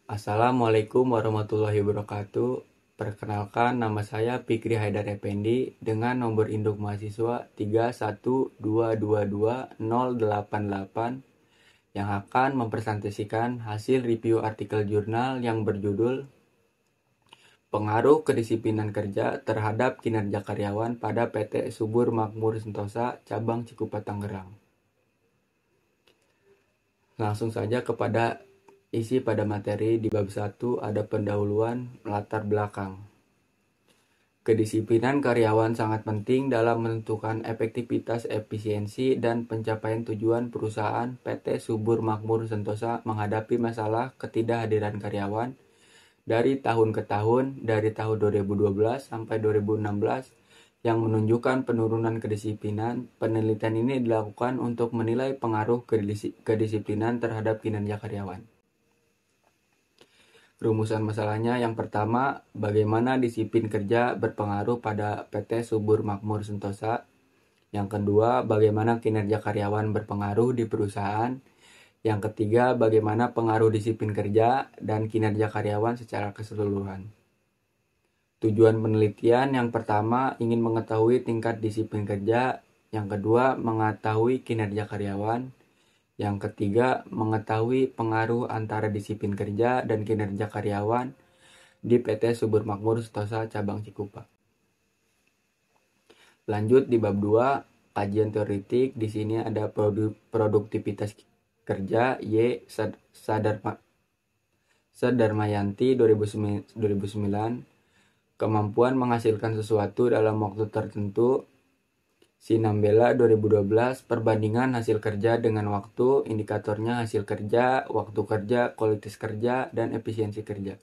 Assalamualaikum warahmatullahi wabarakatuh. Perkenalkan, nama saya Fikri Haidar Effendi dengan nomor induk mahasiswa 312222088 yang akan mempresentasikan hasil review artikel jurnal yang berjudul Pengaruh Kedisiplinan Kerja Terhadap Kinerja Karyawan pada PT Subur Makmur Sentosa Cabang Cikupa Tangerang. Langsung saja kepada isi pada materi. Di bab 1 ada pendahuluan latar belakang. Kedisiplinan karyawan sangat penting dalam menentukan efektivitas, efisiensi, dan pencapaian tujuan perusahaan. PT Subur Makmur Sentosa menghadapi masalah ketidakhadiran karyawan dari tahun ke tahun, dari tahun 2012 sampai 2016, yang menunjukkan penurunan kedisiplinan. Penelitian ini dilakukan untuk menilai pengaruh kedisiplinan terhadap kinerja karyawan. Rumusan masalahnya yang pertama, bagaimana disiplin kerja berpengaruh pada PT Subur Makmur Sentosa. Yang kedua, bagaimana kinerja karyawan berpengaruh di perusahaan. Yang ketiga, bagaimana pengaruh disiplin kerja dan kinerja karyawan secara keseluruhan. Tujuan penelitian yang pertama, ingin mengetahui tingkat disiplin kerja. Yang kedua, mengetahui kinerja karyawan. Yang ketiga, mengetahui pengaruh antara disiplin kerja dan kinerja karyawan di PT Subur Makmur Sentosa Cabang Cikupa. Lanjut di bab 2, kajian teoretik. Di sini ada produktivitas kerja Y. Sadarmayanti 2009, kemampuan menghasilkan sesuatu dalam waktu tertentu. Sinambela 2012, perbandingan hasil kerja dengan waktu, indikatornya hasil kerja, waktu kerja, kualitas kerja, dan efisiensi kerja.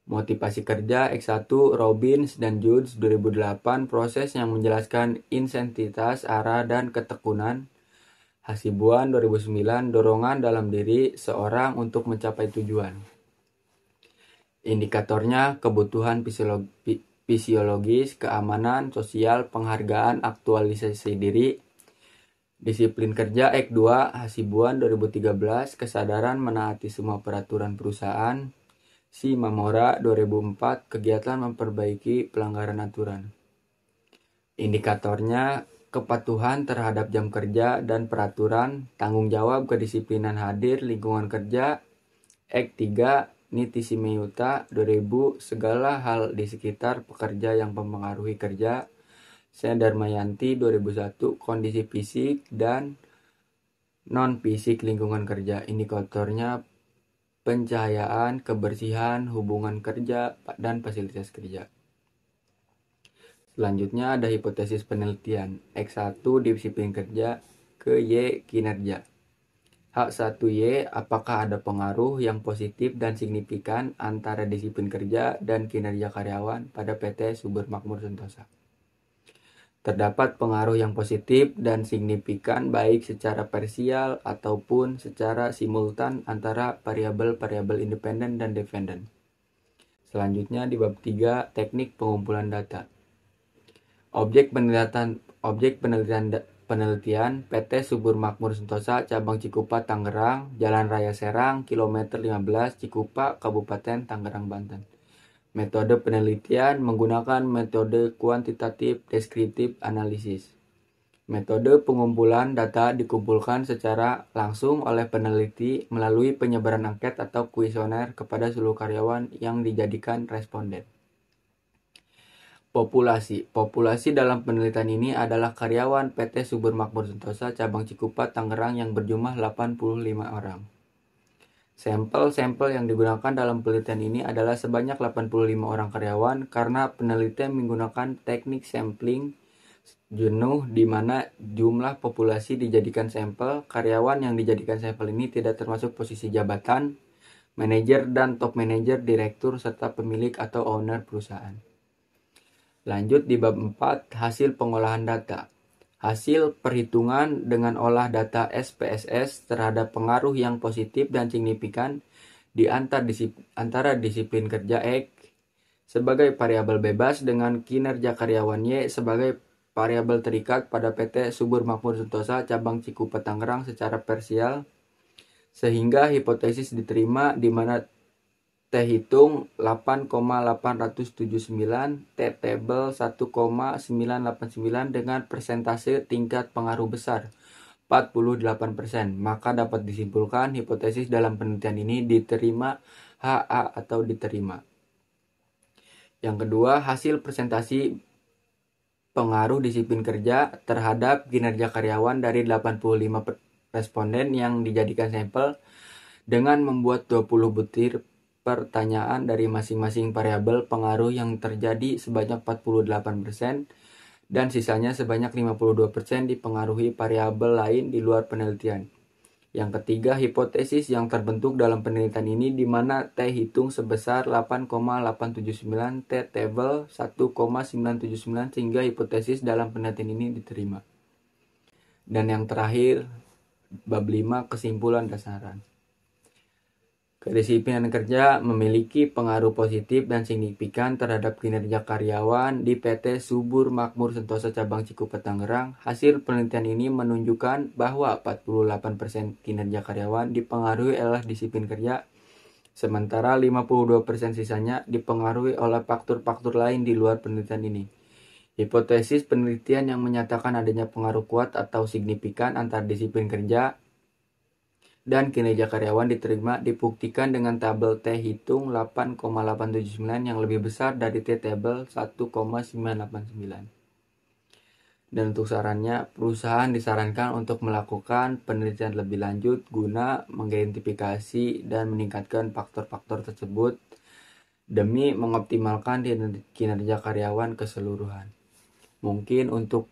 Motivasi kerja X1, Robbins dan Jones 2008, proses yang menjelaskan insentitas, arah, dan ketekunan. Hasibuan 2009, dorongan dalam diri seorang untuk mencapai tujuan. Indikatornya kebutuhan fisiologis, keamanan, sosial, penghargaan, aktualisasi diri. Disiplin kerja X2, Hasibuan 2013, kesadaran menaati semua peraturan perusahaan. Shimamura 2004, kegiatan memperbaiki pelanggaran aturan. Indikatornya kepatuhan terhadap jam kerja dan peraturan, tanggung jawab kedisiplinan hadir, lingkungan kerja. X3, Niti Simeyuta 2000, segala hal di sekitar pekerja yang mempengaruhi kerja. Sadarmayanti 2001, kondisi fisik dan non-fisik lingkungan kerja. Indikatornya pencahayaan, kebersihan, hubungan kerja, dan fasilitas kerja. Selanjutnya ada hipotesis penelitian. X1, disiplin kerja, ke Y, kinerja. H1Y, apakah ada pengaruh yang positif dan signifikan antara disiplin kerja dan kinerja karyawan pada PT Subur Makmur Sentosa? Terdapat pengaruh yang positif dan signifikan baik secara parsial ataupun secara simultan antara variabel-variabel independen dan dependen. Selanjutnya di bab 3, teknik pengumpulan data. Objek penelitian PT Subur Makmur Sentosa Cabang Cikupa Tangerang, Jalan Raya Serang, kilometer 15, Cikupa, Kabupaten Tangerang, Banten. Metode penelitian menggunakan metode kuantitatif deskriptif analisis. Metode pengumpulan data dikumpulkan secara langsung oleh peneliti melalui penyebaran angket atau kuesioner kepada seluruh karyawan yang dijadikan responden. Populasi dalam penelitian ini adalah karyawan PT Subur Makmur Sentosa Cabang Cikupa Tangerang yang berjumlah 85 orang. Sampel yang digunakan dalam penelitian ini adalah sebanyak 85 orang karyawan karena penelitian menggunakan teknik sampling jenuh di mana jumlah populasi dijadikan sampel. Karyawan yang dijadikan sampel ini tidak termasuk posisi jabatan, manajer dan top manajer, direktur, serta pemilik atau owner perusahaan. Lanjut di bab 4, hasil pengolahan data. Hasil perhitungan dengan olah data SPSS terhadap pengaruh yang positif dan signifikan di antara disiplin kerja X sebagai variabel bebas dengan kinerja karyawan Y sebagai variabel terikat pada PT Subur Makmur Sentosa Cabang Cikupa Tangerang secara parsial. Sehingga hipotesis diterima di mana T hitung 8,879, T table 1,989 dengan persentase tingkat pengaruh besar 48%. Maka dapat disimpulkan hipotesis dalam penelitian ini diterima HA atau diterima. Yang kedua, hasil presentasi pengaruh disiplin kerja terhadap kinerja karyawan dari 85 responden yang dijadikan sampel dengan membuat 20 butir pertanyaan dari masing-masing variabel pengaruh yang terjadi sebanyak 48% dan sisanya sebanyak 52% dipengaruhi variabel lain di luar penelitian. Yang ketiga, hipotesis yang terbentuk dalam penelitian ini di mana T hitung sebesar 8,879, T table 1,979 sehingga hipotesis dalam penelitian ini diterima. Dan yang terakhir, bab 5 kesimpulan dasaran. Kedisiplinan kerja memiliki pengaruh positif dan signifikan terhadap kinerja karyawan di PT Subur Makmur Sentosa Cabang Cikupa Tangerang. Hasil penelitian ini menunjukkan bahwa 48% kinerja karyawan dipengaruhi oleh disiplin kerja, sementara 52% sisanya dipengaruhi oleh faktor-faktor lain di luar penelitian ini. Hipotesis penelitian yang menyatakan adanya pengaruh kuat atau signifikan antara disiplin kerja dan kinerja karyawan diterima dibuktikan dengan tabel T hitung 8,879 yang lebih besar dari T table 1,989. Dan untuk sarannya, perusahaan disarankan untuk melakukan penelitian lebih lanjut guna mengidentifikasi dan meningkatkan faktor-faktor tersebut demi mengoptimalkan kinerja karyawan keseluruhan. Mungkin untuk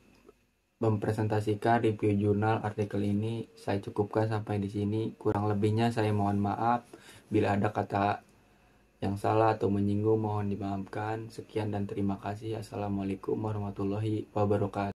mempresentasikan review jurnal artikel ini saya cukupkan sampai di sini. Kurang lebihnya saya mohon maaf. Bila ada kata yang salah atau menyinggung mohon dimaafkan. Sekian dan terima kasih. Assalamualaikum warahmatullahi wabarakatuh.